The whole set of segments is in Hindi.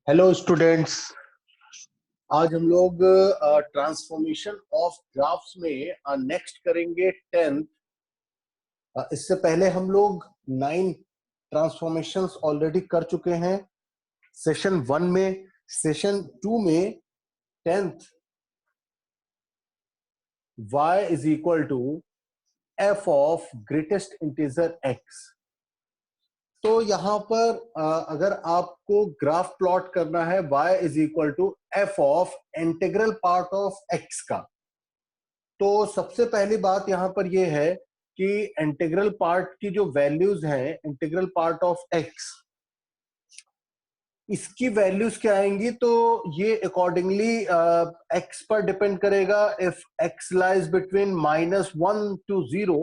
Hello students. आज हम लोग ट्रांसफॉर्मेशन ऑफ ग्राफ्स में नेक्स्ट करेंगे 10th। इससे पहले हम लोग 9 ट्रांसफॉर्मेशंस ऑलरेडी कर चुके हैं सेशन 1 में। सेशन 2 में 10th y is equal to f of greatest integer x। तो यहां पर अगर आपको ग्राफ प्लॉट करना है y is equal to f of integral part of x का, तो सबसे पहली बात यहां पर यह है कि इंटीग्रल पार्ट की जो वैल्यूज हैं, इंटीग्रल पार्ट ऑफ x, इसकी वैल्यूज क्या आएंगी, तो ये अकॉर्डिंगली x पर डिपेंड करेगा। If x lies between -1 to 0,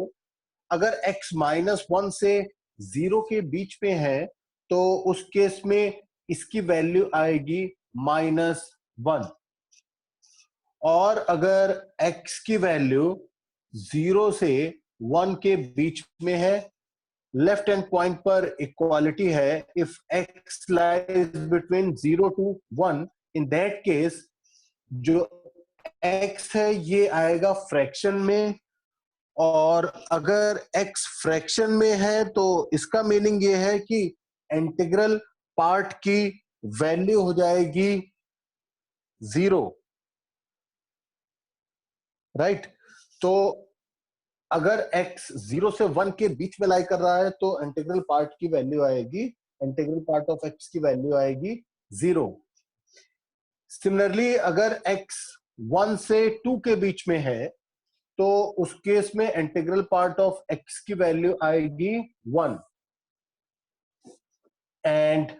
अगर x -1 से 0 के बीच में है तो उस केस में इसकी वैल्यू आएगी -1। और अगर x की वैल्यू 0 से 1 के बीच में है, लेफ्ट हैंड पॉइंट पर इक्वालिटी है। If x lies between 0 to 1, in that case जो x है ये आएगा फ्रैक्शन में। और अगर x फ्रैक्शन में है तो इसका मीनिंग ये है कि इंटीग्रल पार्ट की वैल्यू हो जाएगी 0, राइट। तो अगर x 0 से 1 के बीच में लाई कर रहा है तो इंटीग्रल पार्ट की वैल्यू आएगी, इंटीग्रल पार्ट ऑफ x की वैल्यू आएगी 0। सिमिलरली अगर x 1 से 2 के बीच में है तो उस केस में इंटीग्रल पार्ट ऑफ x की वैल्यू आएगी 1। And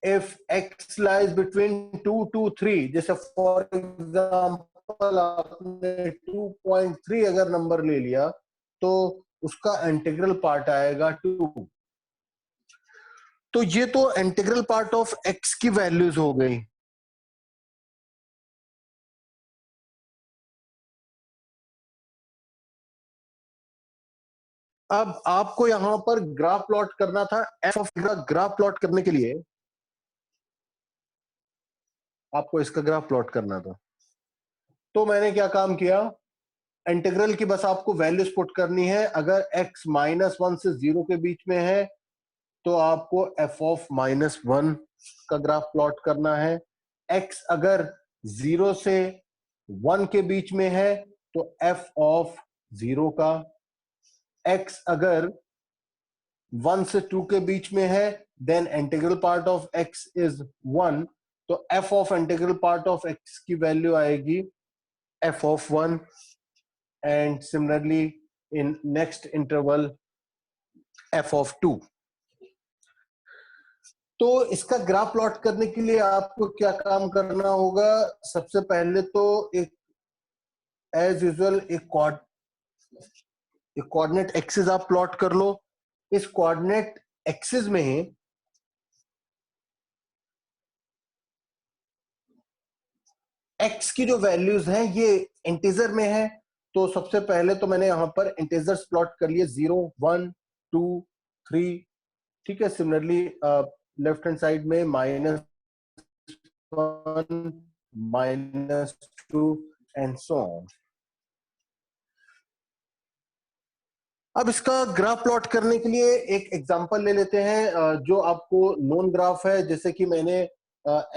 if x lies between 2 to 3, जैसे फॉर एग्जांपल आपने 2.3 अगर नंबर ले लिया तो उसका इंटीग्रल पार्ट आएगा 2। तो ये तो इंटीग्रल पार्ट ऑफ x की वैल्यूज हो गई। अब आपको यहां पर ग्राफ प्लॉट करना था। f ऑफ का ग्राफ प्लॉट करने के लिए आपको इसका ग्राफ प्लॉट करना था। तो मैंने क्या काम किया, इंटीग्रल की बस आपको वैल्यूज पुट करनी है। अगर x -1 से 0 के बीच में है तो आपको f ऑफ -1 का ग्राफ प्लॉट करना है। x अगर 0 से 1 के बीच में है तो f ऑफ 0 का। x अगर 1 से 2 के बीच में है then integral part of x is 1, तो f of integral part of x की वैल्यू आएगी f of 1। And similarly in next interval f of 2। तो इसका ग्राफ प्लॉट करने के लिए आपको क्या काम करना होगा, सबसे पहले तो एक एज यूजुअल एक कोऑर्डिनेट एक्सिस आप प्लॉट कर लो। इस कोऑर्डिनेट एक्सिस में x की जो वैल्यूज हैं ये इंटीजर में है, तो सबसे पहले तो मैंने यहां पर इंटीजर्स प्लॉट कर लिए 0, 1, 2, 3। ठीक है। सिमिलरली लेफ्ट हैंड साइड में -1, -2 एंड सो ऑन। अब इसका ग्राफ प्लॉट करने के लिए एक एग्जांपल ले लेते हैं जो आपको नोन ग्राफ है। जैसे कि मैंने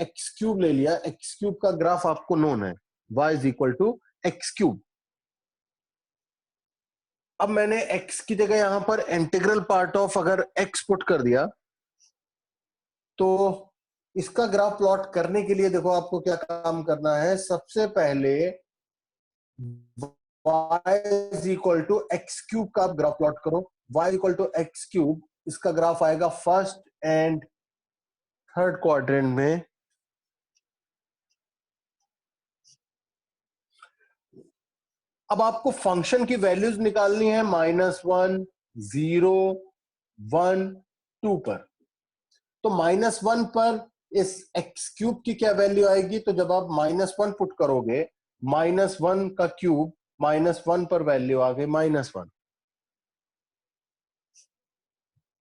एक्स क्यूब ले लिया। एक्स क्यूब का ग्राफ आपको नोन है, y is equal to X cube. अब मैंने x की जगह यहां पर इंटीग्रल पार्ट ऑफ अगर x पुट कर दिया तो इसका ग्राफ प्लॉट करने के लिए देखो आपको क्या काम करना है। सबसे पहले y is equal to X cube का आप ग्राफ प्लॉट करो। y equal to X cube, इसका ग्राफ आएगा फर्स्ट एंड थर्ड क्वाड्रेंट में। अब आपको फंक्शन की वैल्यूज निकालनी है -1, 0, 1, 2 पर। तो -1 पर इस एक्स क्यूब की क्या वैल्यू आएगी, तो जब आप -1 पुट करोगे, -1 का क्यूब, -1 पर वैल्यू आ गई -1।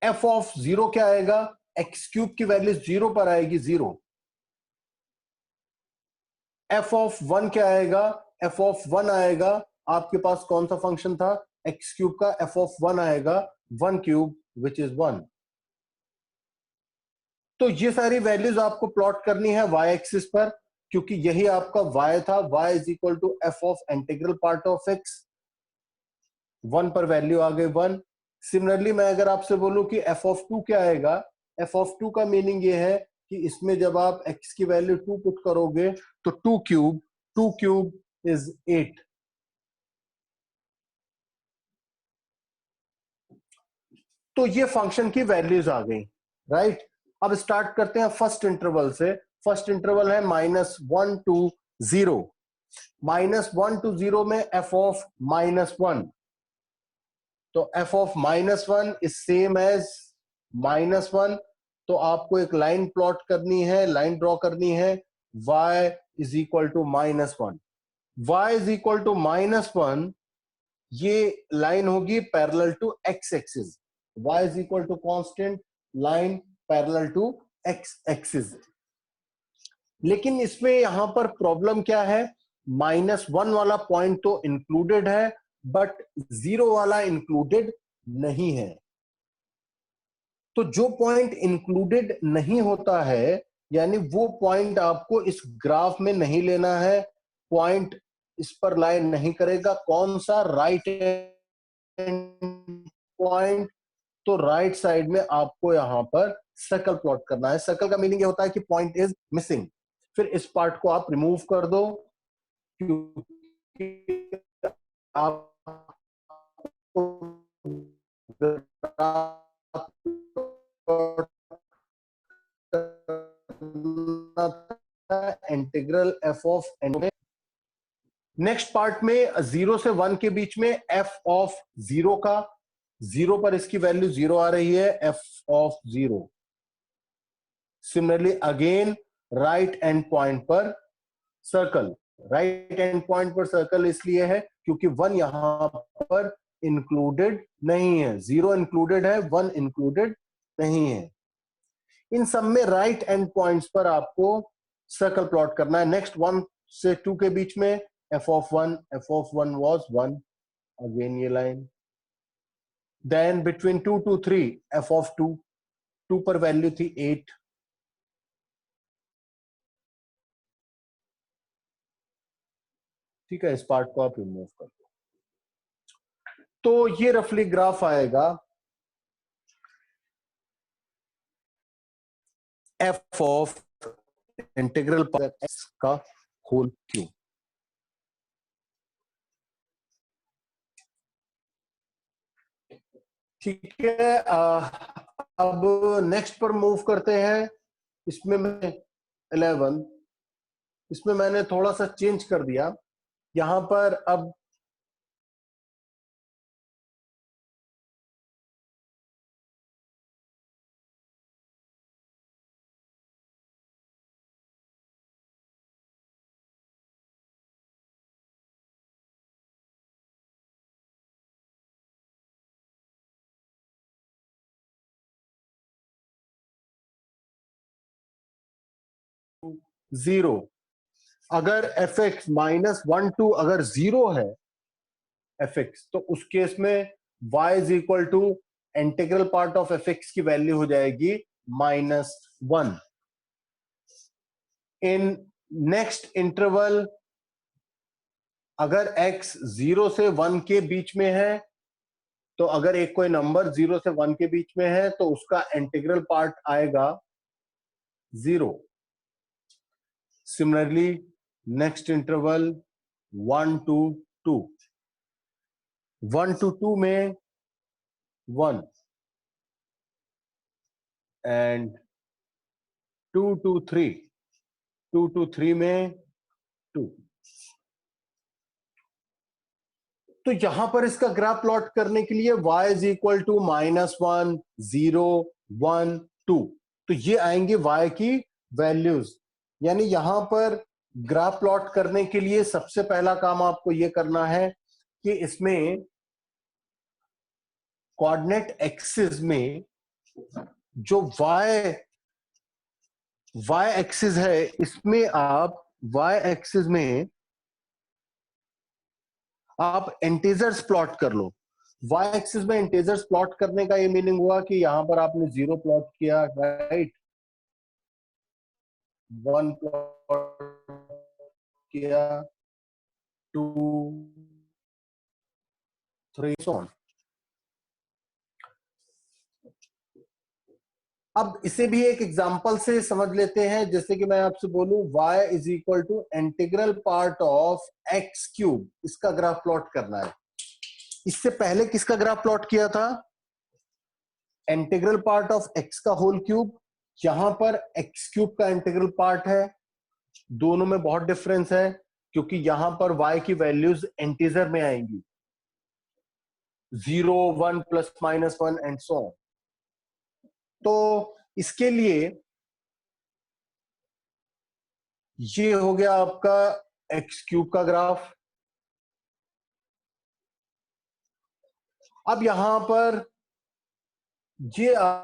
f ऑफ 0 क्या आएगा, एक्स क्यूब की वैल्यू 0 पर आएगी 0। एफ ऑफ वन क्या आएगा, एफ ऑफ वन आएगा, आपके पास कौन सा फंक्शन था, एक्स क्यूब का, एफ ऑफ वन आएगा one cube which is one. तो ये सारी वैल्यूज आपको प्लॉट करनी है वाई एक्सिस पर, क्योंकि यही आपका y था, y is equal to F of integral part of x, one पर वैल्यू आ गई वन। सिमिलरली मैं अगर आपसे बोलूं कि एफ ऑफ टू क्या आएगा, एफ ऑफ टू का मीनिंग ये है कि इसमें जब आप x की वैल्यू टू पुट करोगे तो टू क्यूब इज 8। तो ये फंक्शन की वैल्यूज आ गई, राइट। अब स्टार्ट करते हैं फर्स्ट इंटरवल से। फर्स्ट इंटरवल है -1 to 0। -1 to 0 में एफ ऑफ -1, तो F of -1 is same as -1। तो आपको एक लाइन प्लॉट करनी है, लाइन ड्रॉ करनी है, y is equal to -1। y is equal to -1, ये लाइन होगी parallel to x axis. y is equal to constant line parallel to x axis. लेकिन इसमें यहां पर प्रॉब्लम क्या है, -1 वाला पॉइंट तो इंक्लूडेड है बट 0 वाला इंक्लूडेड नहीं है। तो जो पॉइंट इंक्लूडेड नहीं होता है, यानी वो पॉइंट आपको इस ग्राफ में नहीं लेना है, पॉइंट इस पर लाइन नहीं करेगा। कौन सा, राइट पॉइंट। तो राइट साइड में आपको यहां पर सर्कल प्लॉट करना है। सर्कल का मीनिंग ये होता है कि पॉइंट इज मिसिंग। फिर इस पार्ट को आप रिमूव कर दो, क्योंकि integral F of N. Next part में 0 से 1 के बीच में एफ ऑफ 0 का, 0 पर इसकी वैल्यू 0 आ रही है, F of 0। Similarly again right end point पर सर्कल। राइट एंड पॉइंट पर सर्कल इसलिए है क्योंकि 1 यहां पर इंक्लूडेड नहीं है, 0 इंक्लूडेड है, 1 इंक्लूडेड नहीं है। इन सब में राइट एंड पॉइंट्स पर आपको सर्कल प्लॉट करना है। नेक्स्ट 1 से 2 के बीच में एफ ऑफ 1 वाज 1, अगेन ये line. Then between 2 to 3 F of 2 पर वैल्यू थी 8। ठीक है, इस पार्ट को आप रिमूव कर दो। तो ये रफली ग्राफ आएगा एफ ऑफ इंटीग्रल एक्स का होल क्यूब। ठीक है, अब नेक्स्ट पर मूव करते हैं। इसमें मैं 11, इसमें मैंने थोड़ा सा चेंज कर दिया। यहां पर अब जीरो, अगर एफ एक्स -1 to अगर 0 है एफ एक्स, तो उस केस में y is equal to integral part of F X की वैल्यू हो जाएगी -1। इन नेक्स्ट इंटरवल अगर x 0 से 1 के बीच में है, तो अगर एक कोई नंबर 0 से 1 के बीच में है तो उसका इंटीग्रल पार्ट आएगा 0। Similarly next interval 1 to 2, 1 to 2 में 1 एंड 2 to 3, 2 to 3 में 2। तो यहां पर इसका ग्राफ प्लॉट करने के लिए y इज इक्वल टू -1 0 1 2, तो ये आएंगे y की वैल्यूज। यानी यहां पर ग्राफ प्लॉट करने के लिए सबसे पहला काम आपको ये करना है कि इसमें कोऑर्डिनेट एक्सिस में जो y एक्सिस है, इसमें आप वाई एक्सिस में आप इंटीजर्स प्लॉट कर लो। वाई एक्सिस में इंटीजर्स प्लॉट करने का ये मीनिंग हुआ कि यहां पर आपने 0 प्लॉट किया, राइट, 1 प्लॉट किया, 2, 3 so on। अब इसे भी एक एग्जांपल से समझ लेते हैं। जैसे कि मैं आपसे बोलूं y is equal to integral part of X cube, इसका ग्राफ प्लॉट करना है। इससे पहले किसका ग्राफ प्लॉट किया था? इंटीग्रल पार्ट ऑफ एक्स का होल क्यूब। यहां पर एक्स क्यूब का इंटीग्रल पार्ट है। दोनों में बहुत डिफरेंस है, क्योंकि यहां पर y की वैल्यूज इंटीजर में आएंगी, 0, 1, plus minus 1 and so on. तो इसके लिए ये हो गया आपका एक्स क्यूब का ग्राफ। अब यहां पर ये आपका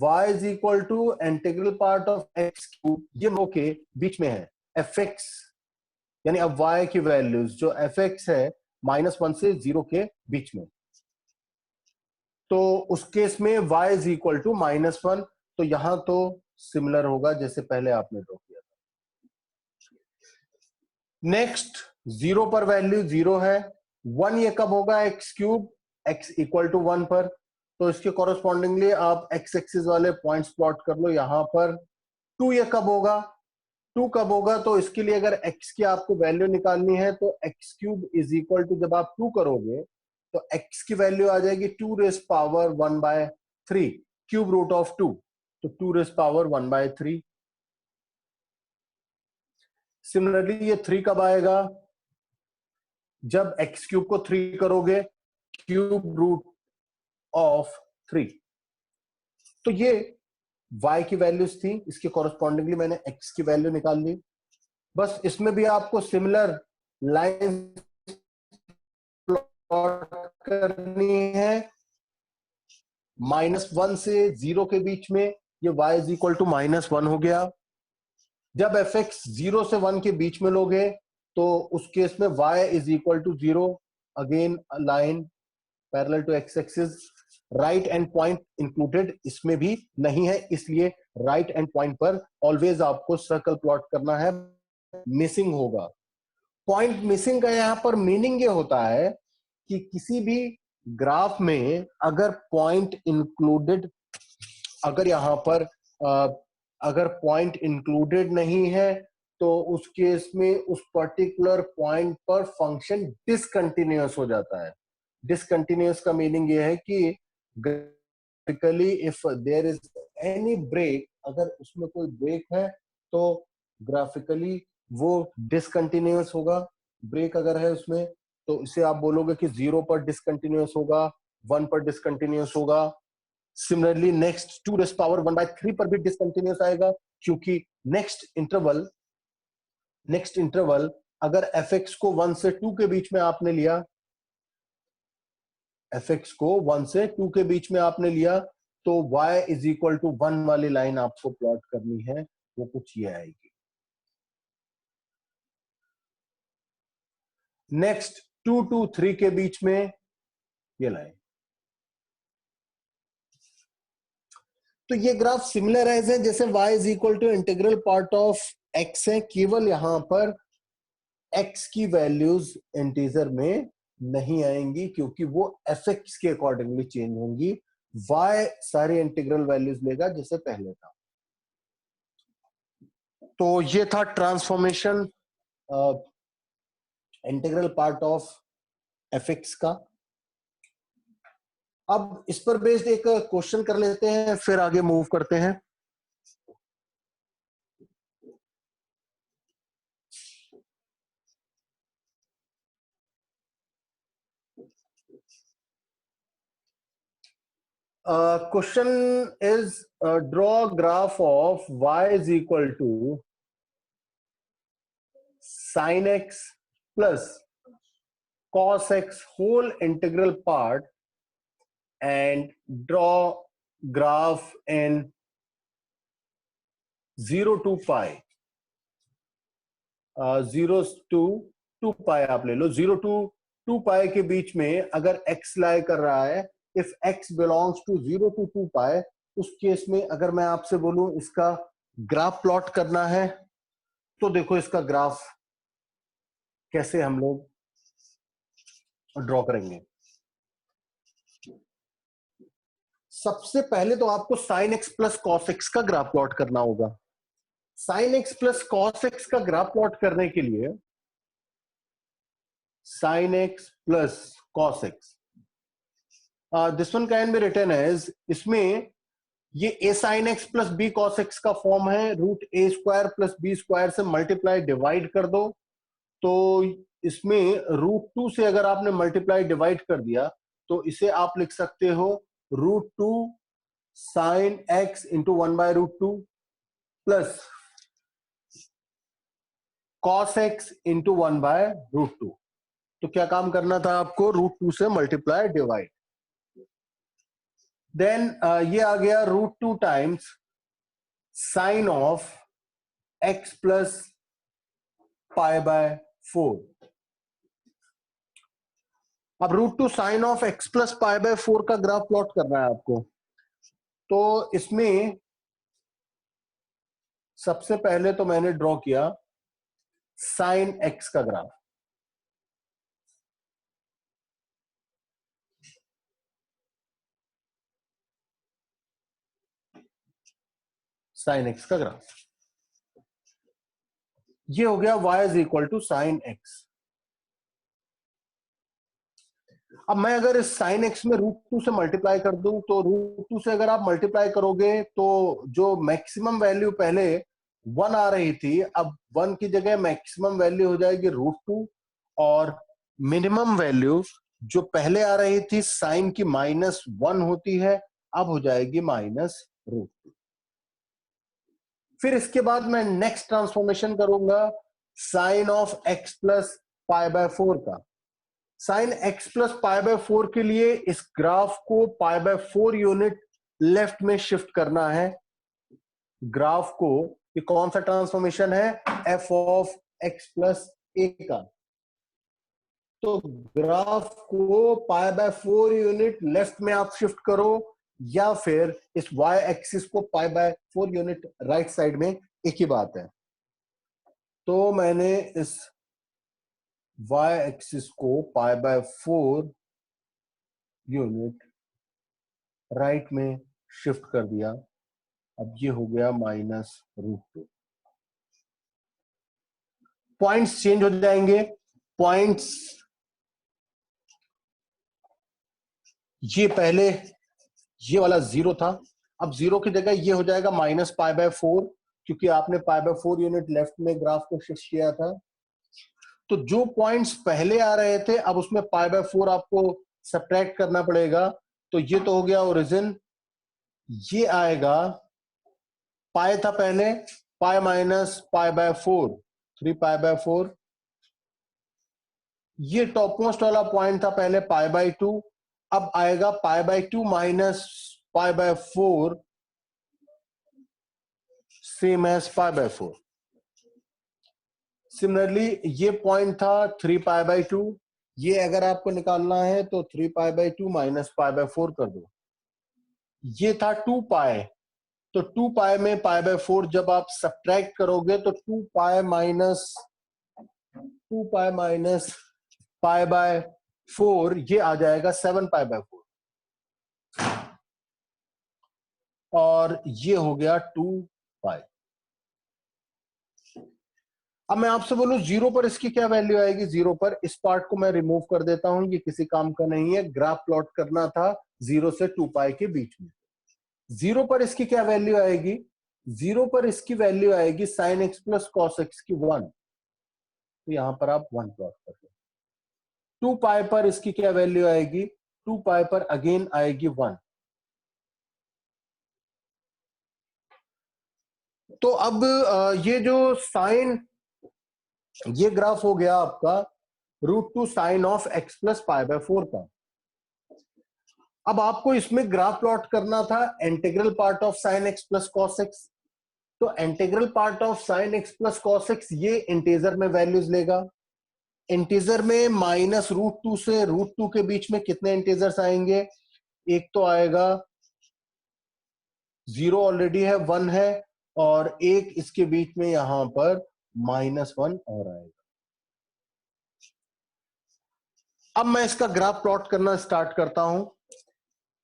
y is equal to integral part of X cube, ये रो के बीच में है एफ एक्स, यानी अब y की वैल्यूज जो एफ एक्स है -1 से 0 के बीच में। तो उस केस में y इज इक्वल टू -1, तो यहां तो सिमिलर होगा जैसे पहले आपने ड्रॉ किया था। नेक्स्ट, 0 पर वैल्यू 0 है, 1 ये कब होगा? X cube x equal to 1 पर। तो इसके कॉरेस्पॉन्डिंगली आप एक्स एक्सिस वाले पॉइंट्स प्लॉट कर लो। यहां पर 2 ये कब होगा? 2 कब होगा? तो इसके लिए अगर x की आपको वैल्यू निकालनी है तो X cube is equal to, जब आप 2 करोगे तो x की वैल्यू आ जाएगी 2 raise power 1/3, cube root of 2, तो 2 रेस पावर 1/3। सिमिलरली ये 3 कब आएगा? जब एक्स क्यूब को 3 करोगे, क्यूब रूट ऑफ 3। तो ये y की वैल्यूज थी, इसके कॉरेस्पॉन्डिंगली मैंने x की वैल्यू निकाल ली। बस इसमें भी आपको सिमिलर लाइन प्लॉट करनी है। -1 से 0 के बीच में ये y इज इक्वल टू -1 हो गया। जब एफ एक्स 0 से 1 के बीच में लोगे तो उस केस में y is equal to 0, again line parallel to X axis, right end point included इसमें भी नहीं है, इसलिए राइट एंड पॉइंट पर ऑलवेज आपको सर्कल प्लॉट करना है, मिसिंग होगा। पॉइंट मिसिंग का यहां पर मीनिंग ये होता है कि किसी भी ग्राफ में अगर पॉइंट इंक्लूडेड, अगर यहां पर अगर पॉइंट इंक्लूडेड नहीं है तो उस केस में उस पर्टिकुलर पॉइंट पर फंक्शन डिसकंटिन्यूअस हो जाता है। डिसकंटिन्यूअस का मीनिंग ये है कि graphically if there is any break, अगर उसमें कोई ब्रेक है तो ग्राफिकली वो डिसकंटिन्यूअस होगा। ब्रेक अगर है उसमें तो इसे आप बोलोगे कि 0 पर डिसकंटिन्यूअस होगा, 1 पर डिसकंटिन्यूअस होगा। सिमिलरली नेक्स्ट 2 रेस पावर 1/3 पर भी डिसकंटिन्यूअस आएगा, क्योंकि नेक्स्ट इंटरवल अगर एफ एक्स को 1 से 2 के बीच में आपने लिया, एफ एक्स को 1 से 2 के बीच में आपने लिया, तो y इज इक्वल टू 1 वाली लाइन आपको प्लॉट करनी है, वो कुछ ये आएगी। नेक्स्ट 2 to 3 के बीच में ये लाइन। तो ये ग्राफ सिमिलर है जैसे y is equal to integral part of x है, केवल यहां पर x की वैल्यूज इंटीजर में नहीं आएंगी क्योंकि वो fx के अकॉर्डिंगली चेंज होंगी। y सारी इंटीग्रल वैल्यूज लेगा जैसे पहले था। तो ये था transformation integral part of fx का। अब इस पर बेस्ड एक क्वेश्चन कर लेते हैं, फिर आगे मूव करते हैं। Question is draw graph of y is equal to sin x plus cos x whole integral part and draw graph in 0 to pi. 0 to 2 पाई आप ले लो, 0 to 2 पाई के बीच में अगर x लाई कर रहा है, if x belongs to 0 to 2 pi, उस केस में अगर मैं आपसे बोलूं इसका ग्राफ प्लॉट करना है, तो देखो इसका ग्राफ कैसे हम लोग ड्रॉ करेंगे। सबसे पहले तो आपको sine x plus cos x का ग्राफ प्लॉट करना होगा। Sine x plus cos x का ग्राफ प्लॉट करने के लिए sine x plus cos x, this one can be written as, इसमें ये a sine x plus b cos x का फॉर्म है, root a square plus b square से मल्टीप्लाई डिवाइड कर दो, तो इसमें रूट 2 से अगर आपने मल्टीप्लाई डिवाइड कर दिया तो इसे आप लिख सकते हो root 2 sine X into 1/√2 plus cos X into 1/√2। तो क्या काम करना था आपको, रूट 2 से मल्टीप्लाई डिवाइड, देन ये आ गया root 2 times sine of x plus π/4। अब root 2 sine of x plus π/4 का ग्राफ प्लॉट करना है आपको, तो इसमें सबसे पहले तो मैंने ड्रॉ किया साइन एक्स का ग्राफ, साइन एक्स का ग्राफ, ये हो गया y is equal to sine X. अब मैं अगर इस साइन एक्स में रूट 2 से मल्टीप्लाई कर दूं, तो रूट 2 से अगर आप मल्टीप्लाई करोगे तो जो मैक्सिमम वैल्यू पहले 1 आ रही थी, अब 1 की जगह मैक्सिमम वैल्यू हो जाएगी रूट 2, और मिनिमम वैल्यू जो पहले आ रही थी साइन की -1 होती है, अब हो जाएगी -√2। फिर इसके बाद मैं नेक्स्ट ट्रांसफॉर्मेशन करूंगा साइन ऑफ एक्स प्लस π/4 का। साइन एक्स प्लस π/4 के लिए इस ग्राफ को π/4 यूनिट लेफ्ट में शिफ्ट करना है। ग्राफ को, ये कौन सा ट्रांसफॉर्मेशन है, एफ ऑफ एक्स प्लस ए का, तो ग्राफ को π/4 यूनिट लेफ्ट में आप शिफ्ट करो, या फिर इस y एक्सिस को π/4 यूनिट राइट साइड में, एक ही बात है। तो मैंने इस y एक्सिस को π/4 यूनिट राइट में शिफ्ट कर दिया, अब ये हो गया -√2। पॉइंट्स चेंज हो जाएंगे, पॉइंट्स ये पहले ये वाला 0 था, अब 0 की जगह ये हो जाएगा -π/4, क्योंकि आपने π/4 यूनिट लेफ्ट में ग्राफ को शिफ्ट किया था। तो जो पॉइंट्स पहले आ रहे थे, अब उसमें π/4 आपको सब्ट्रैक्ट करना पड़ेगा। तो ये तो हो गया ओरिजिन, ये आएगा पाई था पहले, पाई माइनस π/4, 3π/4। ये टॉप मोस्ट वाला पॉइंट था पहले π/2, अब आएगा π/2 माइनस π/4 सेम एज π/4। सिमिलरली ये पॉइंट था 3π/2, ये अगर आपको निकालना है तो 3π/2 माइनस π/4 कर दो। ये था 2π, तो 2π में π/4 जब आप सब्ट्रैक्ट करोगे तो 2π माइनस π/4 ये आ जाएगा 7π/4, और ये हो गया 2π। अब मैं आपसे बोलूं 0 पर इसकी क्या वैल्यू आएगी, 0 पर इस पार्ट को मैं रिमूव कर देता हूं, ये किसी काम का नहीं है। ग्राफ प्लॉट करना था 0 से 2π के बीच में। 0 पर इसकी क्या वैल्यू आएगी, 0 पर इसकी वैल्यू आएगी sine x plus cos x की 1, तो यहां पर आप 1 प्लॉट कर दो। 2π पर इसकी क्या वैल्यू आएगी, 2π पर अगेन आएगी 1। तो अब ये जो साइन, ये ग्राफ हो गया आपका √2 साइन ऑफ एक्स प्लस π/4 का। अब आपको इसमें ग्राफ प्लॉट करना था integral part of sine x plus cos x. तो integral part of sine x plus cos x ये इंटीजर में वैल्यूज लेगा। इंटीजर में -√2 से √2 के बीच में कितने इंटीजर्स आएंगे? एक तो आएगा 0 ऑलरेडी है, 1 है, और एक इसके बीच में यहां पर -1 और आएगा। अब मैं इसका ग्राफ प्लॉट करना स्टार्ट करता हूं।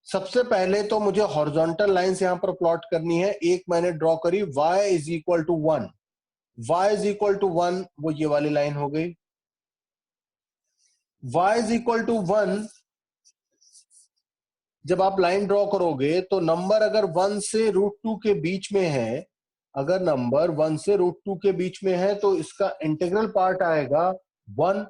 सबसे पहले तो मुझे हॉरिजॉन्टल लाइंस यहां पर प्लॉट करनी है। एक मैंने ड्रॉ करी y is equal to 1, y is equal to 1, वो ये वाली लाइन हो गई। y इज इक्वल टू 1 जब आप लाइन ड्रॉ करोगे तो नंबर अगर 1 से √2 के बीच में है, अगर नंबर 1 से √2 के बीच में है तो इसका इंटीग्रल पार्ट आएगा 1।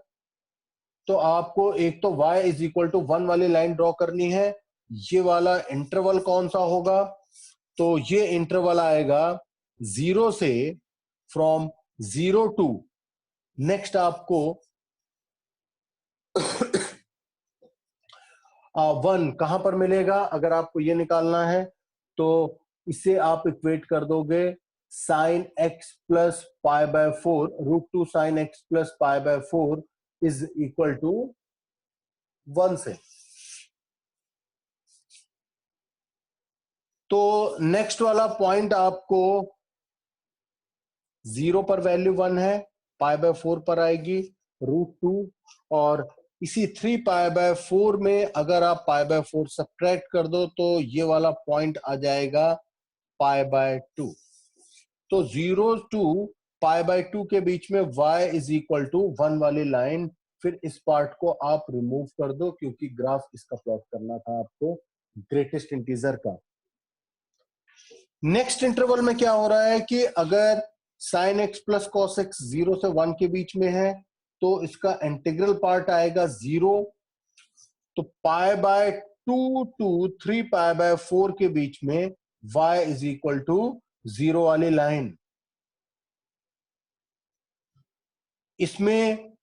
तो आपको एक तो y इज इक्वल टू 1 वाली लाइन ड्रॉ करनी है। ये वाला इंटरवल कौन सा होगा? तो ये इंटरवल आएगा 0 से, फ्रॉम 0 टू, नेक्स्ट आपको 1 कहां पर मिलेगा? अगर आपको ये निकालना है तो इसे आप इक्वेट कर दोगे sine x plus pi by 4, √2 sine x plus pi by 4 is equal to 1 से। तो नेक्स्ट वाला पॉइंट आपको 0 पर वैल्यू 1 है, पाई बाय 4 पर आएगी √2, और इसी 3 पाई बाय 4 में अगर आप पाई बाय 4 सब्ट्रैक्ट कर दो तो ये वाला पॉइंट आ जाएगा पाई बाय 2। तो 0 टू पाई बाय 2 के बीच में y इज इक्वल टू 1 वाली लाइन, फिर इस पार्ट को आप रिमूव कर दो क्योंकि ग्राफ इसका प्लॉट करना था आपको ग्रेटेस्ट इंटीजर का। नेक्स्ट इंटरवल में क्या हो रहा है कि अगर sine x plus cos x 0 से 1 के बीच में है तो इसका इंटीग्रल पार्ट आएगा 0। तो pi by 2 to 3 pi by 4 के बीच में y इज इक्वल टू 0 वाली लाइन। इसमें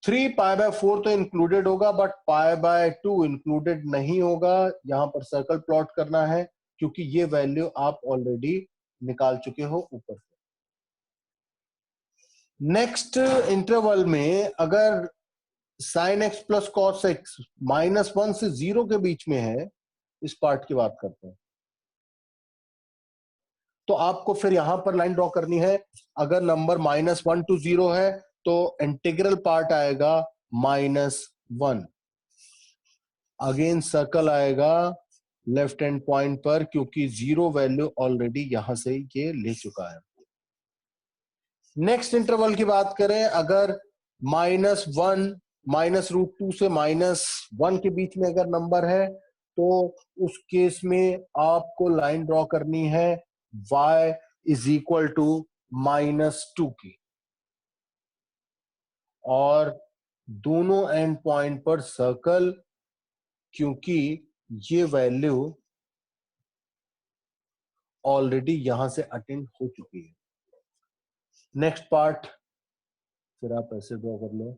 3 पाई बाय 4 तो इंक्लूडेड होगा बट पाई बाय 2 इंक्लूडेड नहीं होगा। यहां पर सर्कल प्लॉट करना है क्योंकि ये वैल्यू आप ऑलरेडी निकाल चुके हो ऊपर से। नेक्स्ट इंटरवल में अगर sine x plus cos x -1 से 0 के बीच में है, इस पार्ट की बात करते हैं, तो आपको फिर यहां पर लाइन ड्रॉ करनी है। अगर नंबर -1 टू 0 है तो इंटीग्रल पार्ट आएगा -1। अगेन सर्कल आएगा लेफ्ट हैंड पॉइंट पर क्योंकि 0 वैल्यू ऑलरेडी यहां से ये ले चुका है। नेक्स्ट इंटरवल की बात करें, अगर -1 -√2 से -1 के बीच में अगर नंबर है तो उस केस में आपको लाइन ड्रॉ करनी है y इज इक्वल टू -2 की, और दोनों एंड पॉइंट पर सर्कल क्योंकि ये वैल्यू ऑलरेडी यहां से अटेंड हो चुकी है। नेक्स्ट पार्ट फिर आप ऐसे ड्रॉ कर लो,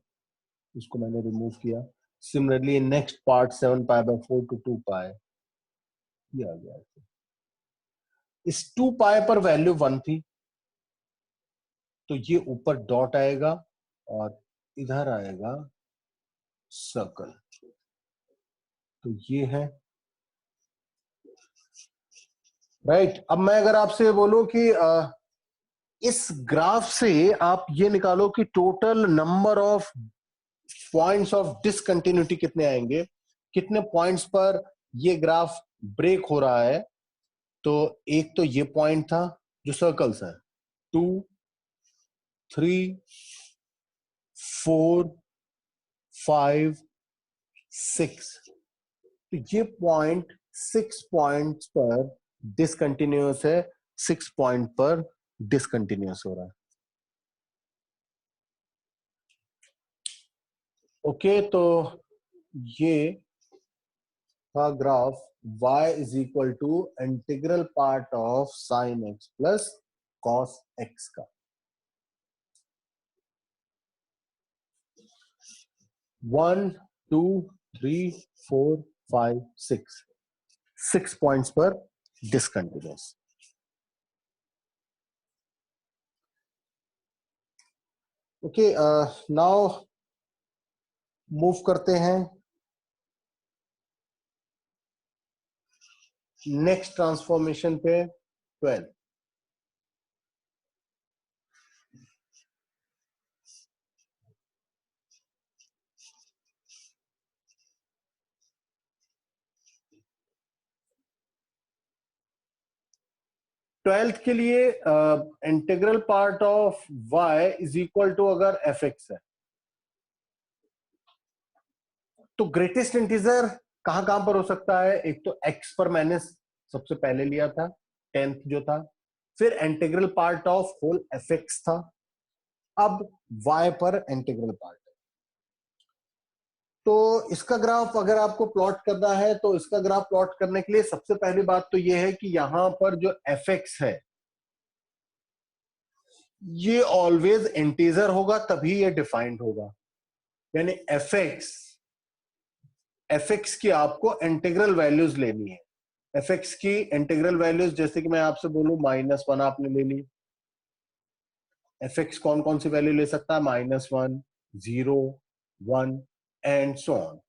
इसको मैंने रिमूव किया। Similarly next part 7 pi by 4 to 2 pi, ये आ गया। इस 2 पाई पर वैल्यू 1 थी तो ये ऊपर डॉट आएगा और इधर आएगा सर्कल। तो ये है राइट। अब मैं अगर आपसे बोलूं कि इस ग्राफ से आप ये निकालो कि total number of points of discontinuity कितने आएंगे, कितने पॉइंट्स पर ये ग्राफ ब्रेक हो रहा है। तो एक तो ये पॉइंट था जो सर्कल्स है, 2 3 4 5 6, तो ये पॉइंट 6 पॉइंट्स पर डिसकंटिन्यूअस है, 6 पॉइंट पर डिसकंटिन्यूअस हो रहा है। ओके, तो ये था graph y is equal to integral part of sine x plus cos x का। 1 2 3 4 5, 6 पॉइंट्स पर डिसकंटिन्यूअस। ओके, नाउ मूव करते हैं नेक्स्ट ट्रांसफॉर्मेशन पे। 12 12th के लिए integral part of y is equal to अगर एफ एक्स है तो ग्रेटेस्ट इंटीजर कहां कहां पर हो सकता है? एक तो x पर मैंने सबसे पहले लिया था 10th जो था, फिर integral part of whole F X था, अब y पर इंटीग्रल पार्ट। तो इसका ग्राफ अगर आपको प्लॉट करना है तो इसका ग्राफ प्लॉट करने के लिए सबसे पहली बात तो यह है कि यहां पर जो एफ एक्स है ये ऑलवेज इंटीजर होगा, तभी ये डिफाइंड होगा। यानी एफ एक्स की आपको इंटीग्रल वैल्यूज लेनी है। एफ एक्स की इंटीग्रल वैल्यूज जैसे कि मैं आपसे बोलूं -1 आपने ले ली, एफ एक्स कौन कौन सी वैल्यू ले सकता है? -1, 0, 1 एंड सो ऑन।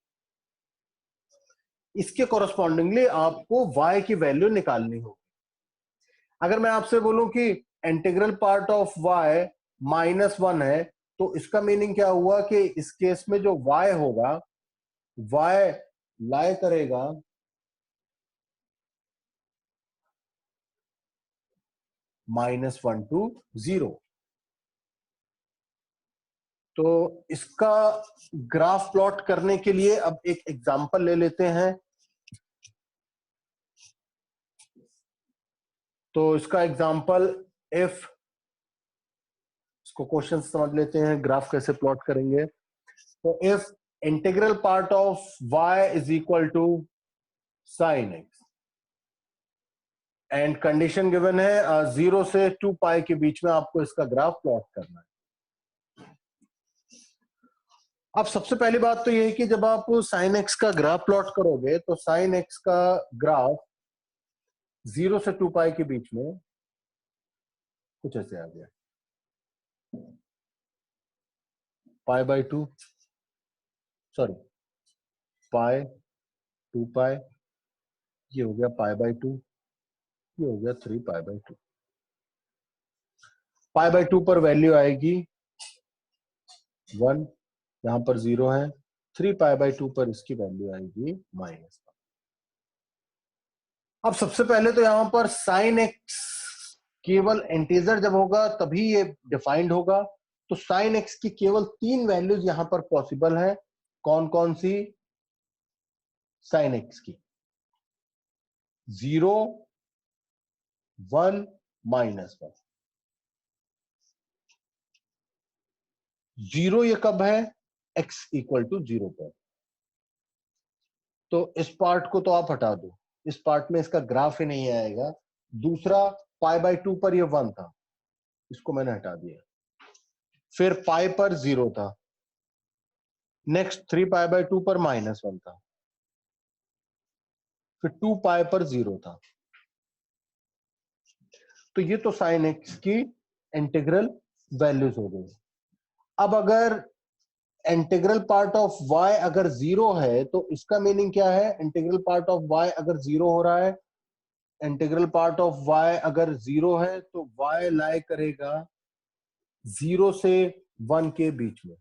इसके कॉरस्पॉन्डिंगली आपको y की वैल्यू निकालनी होगी। अगर मैं आपसे बोलूं कि इंटीग्रल पार्ट ऑफ y -1 है तो इसका मीनिंग क्या हुआ कि इस केस में जो y होगा, y लाई करेगा -1 to 0। तो इसका ग्राफ प्लॉट करने के लिए अब एक एग्जांपल ले लेते हैं। तो इसका एग्जांपल इफ, इसको क्वेश्चन समझ लेते हैं ग्राफ कैसे प्लॉट करेंगे। तो if integral part of y is equal to sine X and condition given है 0 से 2 पाई के बीच में आपको इसका ग्राफ प्लॉट करना है। अब सबसे पहली बात तो यह है कि जब आप साइन एक्स का ग्राफ प्लॉट करोगे तो साइन एक्स का ग्राफ 0 से 2 पाई के बीच में कुछ ऐसे आ गया, π/2, सॉरी पाई 2 पाई, ये हो गया π/2, ये हो गया 3π/2। π/2 पर वैल्यू आएगी 1, यहां पर 0 है, 3π/2 पर इसकी वैल्यू आएगी -1। अब सबसे पहले तो यहां पर साइन एक्स केवल इंटीजर जब होगा तभी ये डिफाइंड होगा। तो साइन एक्स की केवल 3 वैल्यूज यहां पर पॉसिबल है। कौन कौन सी? साइन एक्स की 0, 1, -1। 0 ये कब है? x इक्वल टू 0 पर। तो इस पार्ट को तो आप हटा दो, इस पार्ट में इसका ग्राफ ही नहीं आएगा। दूसरा π/2 पर ये 1 था, इसको मैंने हटा दिया। फिर पाई पर 0 था, नेक्स्ट 3π/2 पर -1 था, फिर 2 पाई पर 0 था। तो ये तो साइन एक्स की इंटीग्रल वैल्यूज हो गई। अब अगर इंटीग्रल पार्ट ऑफ y अगर 0 है तो इसका मीनिंग क्या है? इंटीग्रल पार्ट ऑफ y अगर 0 हो रहा है, इंटीग्रल पार्ट ऑफ y अगर 0 है तो y लाई करेगा 0 से 1 के बीच में।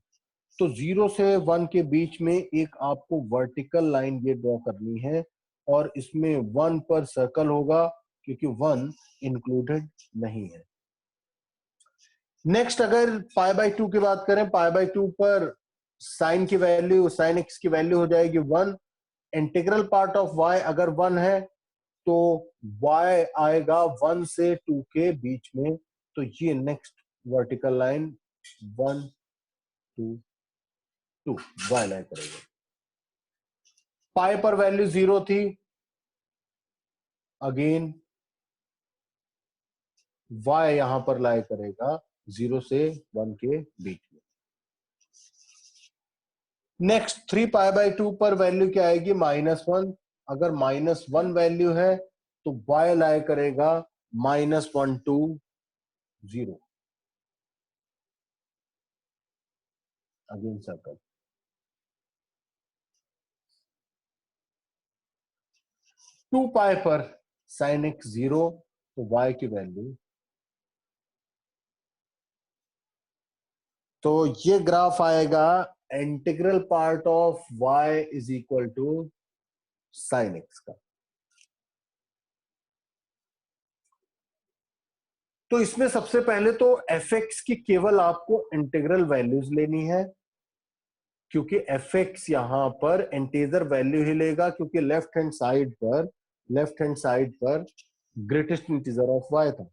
तो 0 से 1 के बीच में एक आपको वर्टिकल लाइन ये ड्रॉ करनी है और इसमें 1 पर सर्कल होगा क्योंकि 1 इंक्लूडेड नहीं है। नेक्स्ट अगर π/2 की बात करें, π/2 पर साइन की वैल्यू, साइन एक्स की वैल्यू हो जाएगी 1। इंटीग्रल पार्ट ऑफ y अगर 1 है तो y आएगा 1 से 2 के बीच में। तो ये next vertical line 1, 2, 2 y line करेगा। पाई पर वैल्यू 0 थी, अगेन y यहां पर लाई करेगा 0 से 1 के बीच में। नेक्स्ट 3π/2 पर वैल्यू क्या आएगी? -1। अगर -1 वैल्यू है तो y लाई करेगा -1 to 0। Again circle. 2π पर sin x 0, तो y की वैल्यू, तो ये ग्राफ आएगा integral part of y is equal to sin x का। तो इसमें सबसे पहले तो fx की केवल आपको इंटीग्रल वैल्यूज लेनी है, क्योंकि fx यहां पर इंटीजर वैल्यू ही लेगा, क्योंकि लेफ्ट हैंड साइड पर ग्रेटेस्ट इंटीजर ऑफ y था।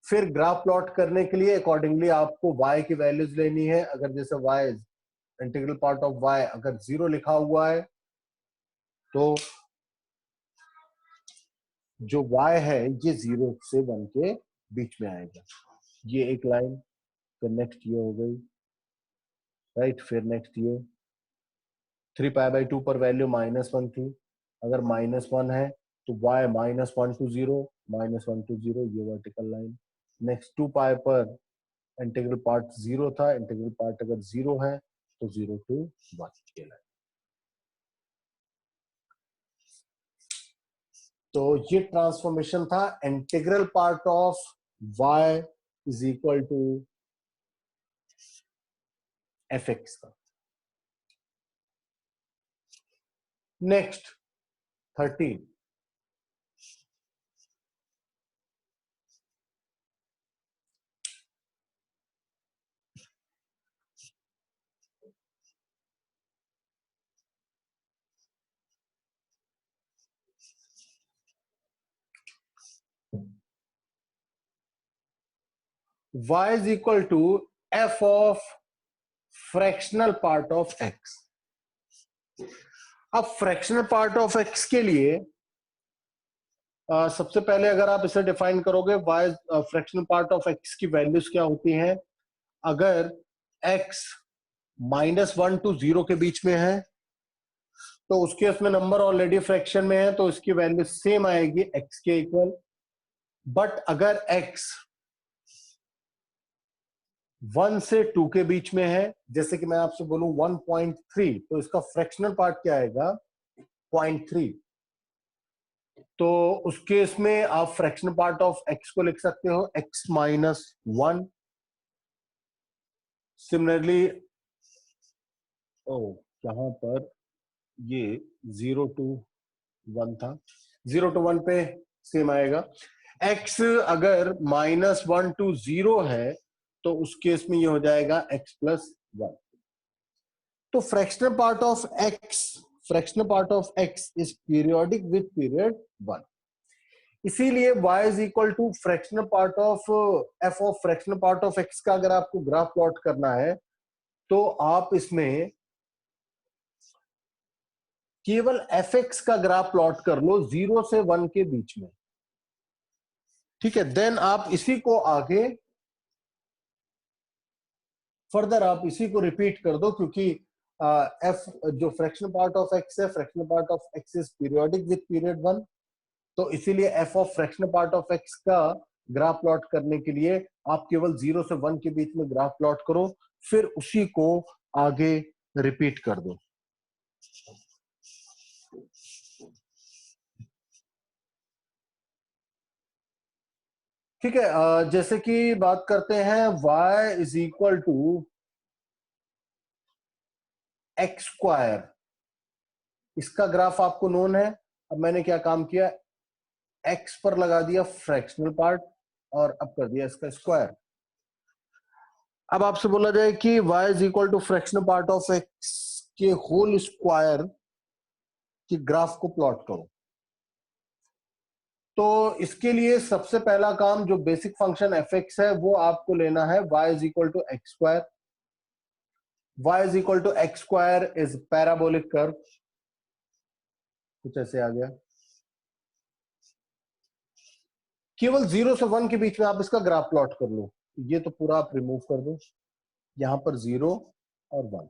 फिर ग्राफ प्लॉट करने के लिए अकॉर्डिंगली आपको y की वैल्यूज लेनी है। अगर जैसे y integral part of y अगर 0 लिखा हुआ है तो जो y है ये 0 से 1 के बीच में आएगा। ये एक लाइन, फिर नेक्स्ट ये हो गई, राइट। फिर नेक्स्ट ये 3π/2 पर वैल्यू -1 थी, अगर -1 है तो y -1 to 0, -1 to 0, ये वर्टिकल लाइन। नेक्स्ट 2π पर इंटीग्रल पार्ट 0 था, इंटीग्रल पार्ट अगर 0 है तो 0 to 1 ये लाइन। तो ये ट्रांसफॉर्मेशन था integral part of y is equal to fx का। Next 13, y is equal to f of fractional part of x। अब फ्रैक्शनल पार्ट ऑफ x के लिए सबसे पहले अगर आप इसे डिफाइन करोगे, y fractional part of x की वैल्यूज क्या होती हैं? अगर x -1 to 0 के बीच में है तो उसके उसमें नंबर ऑलरेडी फ्रैक्शन में है, तो इसकी वैल्यू सेम आएगी x के इक्वल। बट अगर x 1 से 2 के बीच में है, जैसे कि मैं आपसे बोलूं 1.3, तो इसका फ्रैक्शनल पार्ट क्या आएगा? 0.3। तो उस केस में आप फ्रैक्शनल पार्ट ऑफ x को लिख सकते हो x -1। सिमिलरली यहां पर ये 0 to 1 था, 0 to 1 पे सेम आएगा। x अगर -1 to 0 है तो उस केस में ये हो जाएगा x +1। तो fractional part of x is periodic with period 1। इसीलिए y is equal to fractional part of f of fractional part of x का अगर आपको ग्राफ प्लॉट करना है तो आप इसमें केवल fx का ग्राफ प्लॉट कर लो 0 से 1 के बीच में, ठीक है। देन आप इसी को आगे फर्दर आप इसी को रिपीट कर दो, क्योंकि f जो फ्रैक्शनल पार्ट ऑफ x है, fractional part of x is periodic with period 1, तो इसीलिए f of fractional part of x का ग्राफ प्लॉट करने के लिए आप केवल 0 से 1 के बीच में ग्राफ प्लॉट करो, फिर उसी को आगे रिपीट कर दो। ठीक है, जैसे कि बात करते हैं y is equal to x², इसका ग्राफ आपको नोन है। अब मैंने क्या काम किया, x पर लगा दिया फ्रैक्शनल पार्ट और अब कर दिया इसका स्क्वायर। अब आपसे बोला जाए कि y is equal to fractional part of x के होल स्क्वायर की ग्राफ को प्लॉट करो। तो इसके लिए सबसे पहला काम, जो बेसिक फंक्शन fx है वो आपको लेना है y is equal to x²। y is equal to x² is parabolic curve, कुछ ऐसे आ गया। केवल 0 से 1 के बीच में आप इसका ग्राफ प्लॉट कर लो। ये तो पूरा आप रिमूव कर दो, यहां पर 0 और 1।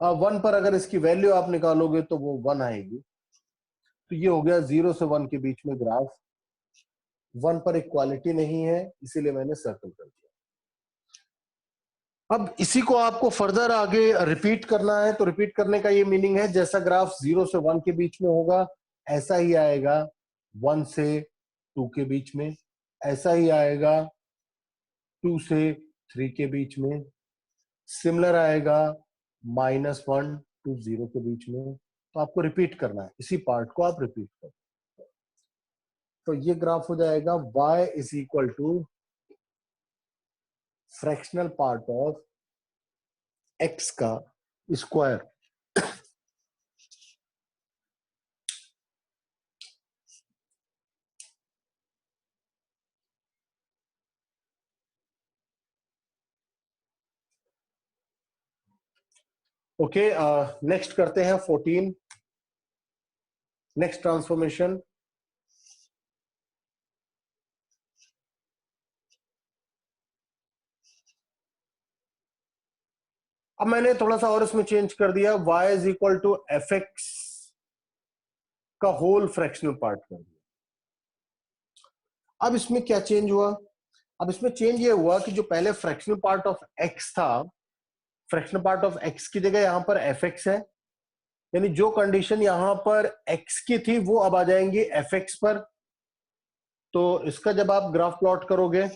1 पर अगर इसकी वैल्यू आप निकालोगे तो वो 1 आएगी। तो ये हो गया 0 से 1 के बीच में ग्राफ। 1 पर इक्वालिटी नहीं है, इसीलिए मैंने सर्कल कर दिया। अब इसी को आपको फर्दर आगे रिपीट करना है, तो रिपीट करने का ये मीनिंग है, जैसा ग्राफ 0 से 1 के बीच में होगा ऐसा ही आएगा 1 से 2 के बीच में, ऐसा ही आएगा 2 से 3 के बीच में, सिमिलर आएगा -1 to 0 के बीच में। तो आपको रिपीट करना है, इसी पार्ट को आप रिपीट करो। तो ये ग्राफ हो जाएगा y is equal to fractional part of x का स्क्वायर। ओके, नेक्स्ट करते हैं 14। नेक्स्ट ट्रांसफॉर्मेशन, अब मैंने थोड़ा सा और इसमें चेंज कर दिया, y is equal to F X का होल फ्रैक्शनल पार्ट कर दिया। अब इसमें क्या चेंज हुआ? अब इसमें चेंज ये हुआ कि जो पहले फ्रैक्शनल पार्ट ऑफ x था, फ्रैक्शनल पार्ट ऑफ x की जगह यहां पर एफ एक्स है, यानी जो कंडीशन यहां पर x की थी वो अब आ जाएंगी एफ एक्स पर। तो इसका जब आप ग्राफ प्लॉट करोगे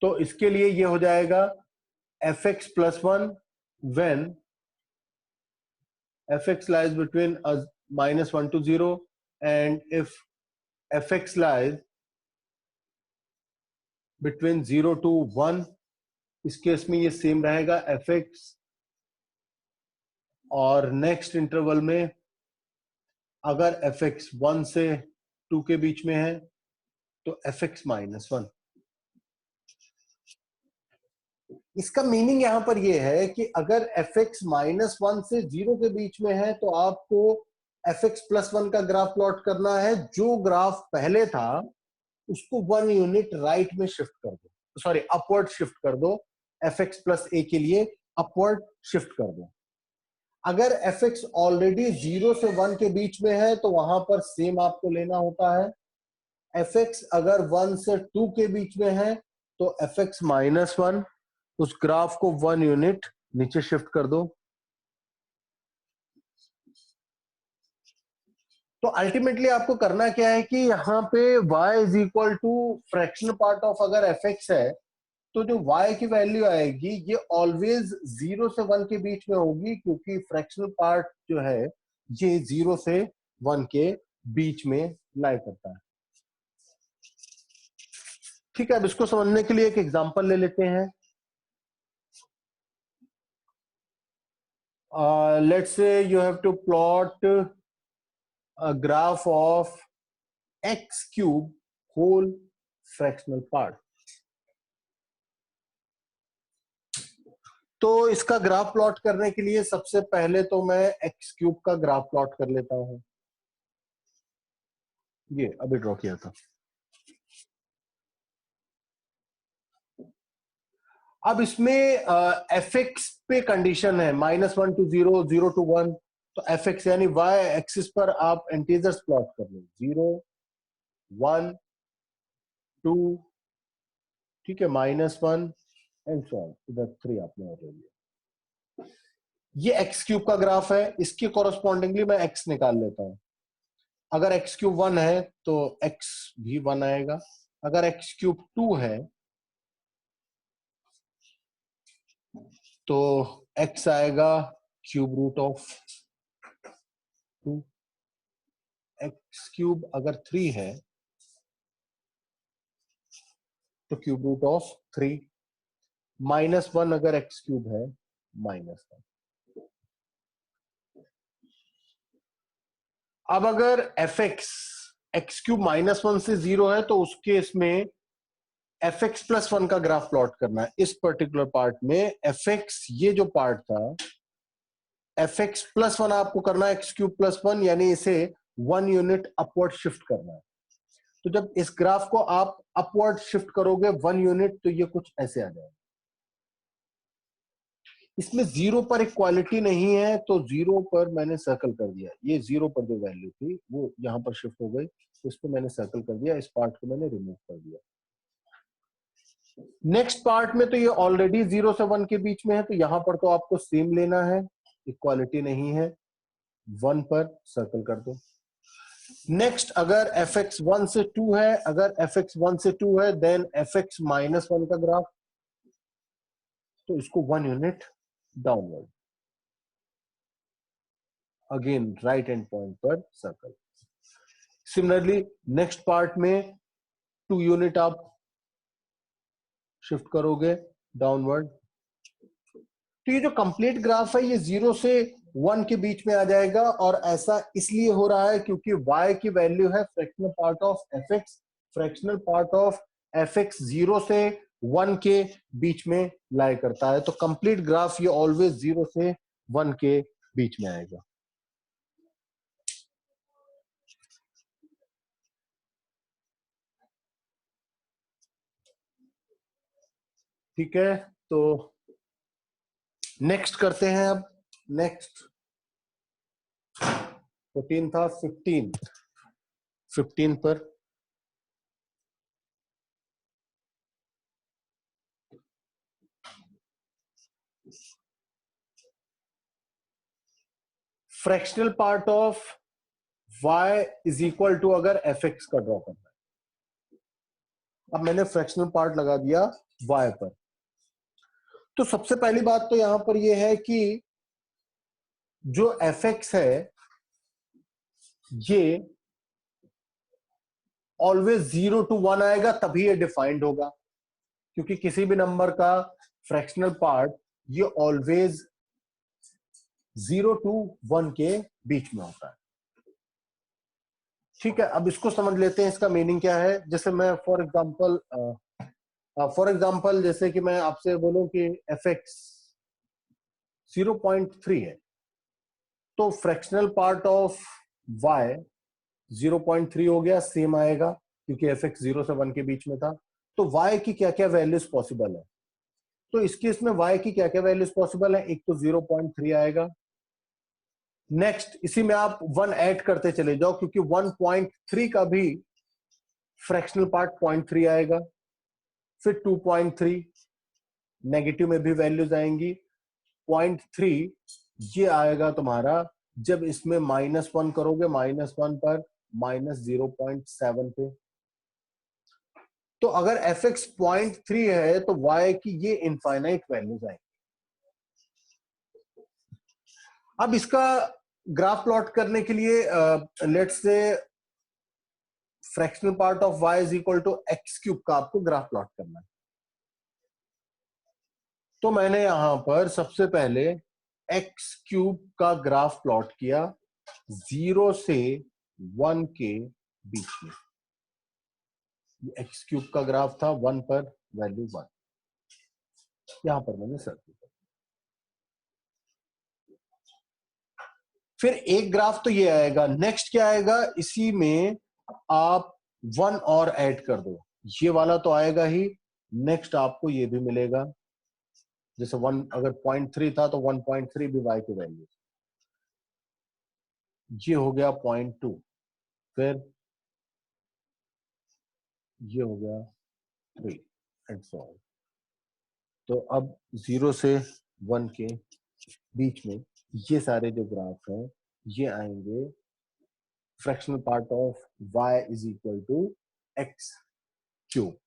तो इसके लिए ये हो जाएगा F x plus 1 when fx lies between -1 to 0 and if fx lies between 0 to 1, इस केस में ये सेम रहेगा fx, और नेक्स्ट इंटरवल में अगर fx 1 से 2 के बीच में है तो fx -1। इसका मीनिंग यहां पर यह है कि अगर fx -1 से 0 के बीच में है तो आपको fx प्लस 1 का ग्राफ प्लॉट करना है। जो ग्राफ पहले था उसको 1 यूनिट राइट में शिफ्ट कर दो, सॉरी अपवर्ड शिफ्ट कर दो, fx प्लस a के लिए अपवर्ड शिफ्ट कर दो। अगर fx ऑलरेडी 0 से 1 के बीच में है तो वहां पर सेम आपको लेना होता है। fx अगर 1 से 2 के बीच में है तो fx -1, उस ग्राफ को 1 यूनिट नीचे शिफ्ट कर दो। तो अल्टीमेटली आपको करना क्या है कि यहाँ पे y is equal to fractional part of अगर fx है तो जो y की वैल्यू आएगी ये ऑलवेज 0 से 1 के बीच में होगी, क्योंकि फ्रैक्शनल पार्ट जो है ये 0 से 1 के बीच में लाई करता है। ठीक है, अब इसको समझने के लिए एक एग्जांपल ले लेते हैं। Let's say you have to plot a graph of x cube whole fractional part। तो इसका ग्राफ प्लॉट करने के लिए सबसे पहले तो मैं x क्यूब का ग्राफ प्लॉट कर लेता हूं। ये अभी ड्रॉ किया था। अब इसमें एफ एक्स पे कंडीशन है -1 to 0, 0 to 1, तो एफ एक्स यानी y एक्सिस पर आप इंटीजर्स प्लॉट कर लो, 0, 1, 2, ठीक है, -1 एंड सो ऑन, इधर 3 आपने और ले लिया। ये एक्स क्यूब का ग्राफ है, इसके कॉरस्पॉन्डिंगली मैं एक्स निकाल लेता हूं। अगर एक्स क्यूब 1 है तो एक्स भी 1 आएगा, अगर एक्स क्यूब 2 है तो एक्स आएगा cube root of 2, X cube अगर 3 है तो क्यूब रूट ऑफ 3, -1 अगर एक्स क्यूब है -1। अब अगर एफ एक्स क्यूब -1 से 0 है तो उस केस में एफ एक्स प्लस 1 का ग्राफ प्लॉट करना है। इस पर्टिकुलर पार्ट में एफ एक्स, ये जो पार्ट था, एफ एक्स प्लस 1 आपको करना है एक्स क्यूब प्लस 1, यानी इसे 1 यूनिट अपवर्ड शिफ्ट करना है। तो जब इस ग्राफ को आप अपवर्ड शिफ्ट करोगे 1 यूनिट तो ये कुछ ऐसे आ जाएगा। इसमें 0 पर इक्वालिटी नहीं है तो 0 पर मैंने सर्कल कर दिया। ये 0 पर जो वैल्यू थी वो यहां पर शिफ्ट हो गई, इस पर मैंने सर्कल कर दिया, इस पार्ट को मैंने रिमूव कर दिया। नेक्स्ट पार्ट में तो ये ऑलरेडी 0 से 1 के बीच में है, तो यहां पर तो आपको सेम लेना है, इक्वालिटी नहीं है, 1 पर सर्कल कर दो। नेक्स्ट अगर fx 1 से 2 है, अगर fx 1 से 2 है देन fx माइनस 1 का ग्राफ, तो इसको 1 unit downward, again right end point पर सर्कल। सिमिलरली नेक्स्ट पार्ट में 2 यूनिट आप शिफ्ट करोगे डाउनवर्ड, तो ये जो कंप्लीट ग्राफ है ये 0 से 1 के बीच में आ जाएगा। और ऐसा इसलिए हो रहा है क्योंकि y की वैल्यू है fractional part of fx, fractional part of fx 0 से 1 के बीच में लाई करता है, तो कंप्लीट ग्राफ ये ऑलवेज 0 से 1 के बीच में आएगा। ठीक है, तो नेक्स्ट करते हैं। अब नेक्स्ट 14 था, 15 पर fractional part of y is equal to अगर fx का ड्रॉ करना है, अब मैंने फ्रैक्शनल पार्ट लगा दिया y पर। तो सबसे पहली बात तो यहां पर यह है कि जो fx है ये ऑलवेज 0 to 1 आएगा, तभी ये डिफाइंड होगा, क्योंकि किसी भी नंबर का फ्रैक्शनल पार्ट ये ऑलवेज 0 to 1 के बीच में होता है। ठीक है, अब इसको समझ लेते हैं, इसका मीनिंग क्या है। जैसे मैं फॉर एग्जांपल जैसे कि मैं आपसे बोलूं कि fx 0.3 है, तो फ्रैक्शनल पार्ट ऑफ y 0.3 हो गया, सेम आएगा क्योंकि fx 0 से 1 के बीच में था। तो y की क्या क्या वैल्यूज पॉसिबल है, तो इस केस में y की क्या क्या वैल्यूज पॉसिबल है, एक तो 0.3 आएगा। नेक्स्ट इसी में आप 1 ऐड करते चले जाओ, क्योंकि 1.3 का भी फ्रैक्शनल पार्ट 0.3 आएगा, फिर 2.3, नेगेटिव में भी वैल्यूज आएंगी, 0.3 ये आएगा तुम्हारा जब इसमें -1 करोगे, -1 पर -0.7 पे। तो अगर fx 0.3 है तो y की ये इनफाइनाइट वैल्यूज आएंगी। अब इसका ग्राफ प्लॉट करने के लिए let's say fractional part of y is equal to X cube का आपको ग्राफ प्लॉट करना है। तो मैंने यहां पर सबसे पहले एक्स क्यूब का ग्राफ प्लॉट किया 0 से 1 के बीच में। एक्स क्यूब का ग्राफ था, 1 पर वैल्यू 1, यहां पर मैंने सर्कल किया। फिर एक ग्राफ तो ये आएगा, नेक्स्ट क्या आएगा, इसी में आप 1 और ऐड कर दो, ये वाला तो आएगा ही, नेक्स्ट आपको ये भी मिलेगा। जैसे 1 अगर 0.3 था तो 1.3 भी y की वैल्यू, ये हो गया 0.2, फिर ये हो गया 3 एंड सो ऑन। तो अब 0 से 1 के बीच में ये सारे जो ग्राफ हैं ये आएंगे fractional part of y is equal to X cube.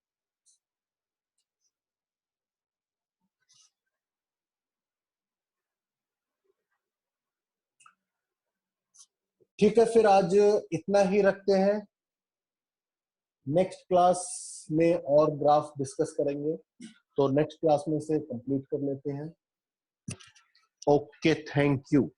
ठीक है, फिर आज इतना ही रखते हैं, नेक्स्ट क्लास में और ग्राफ डिस्कस करेंगे, तो नेक्स्ट क्लास में से कंप्लीट कर लेते हैं। Okay, thank you.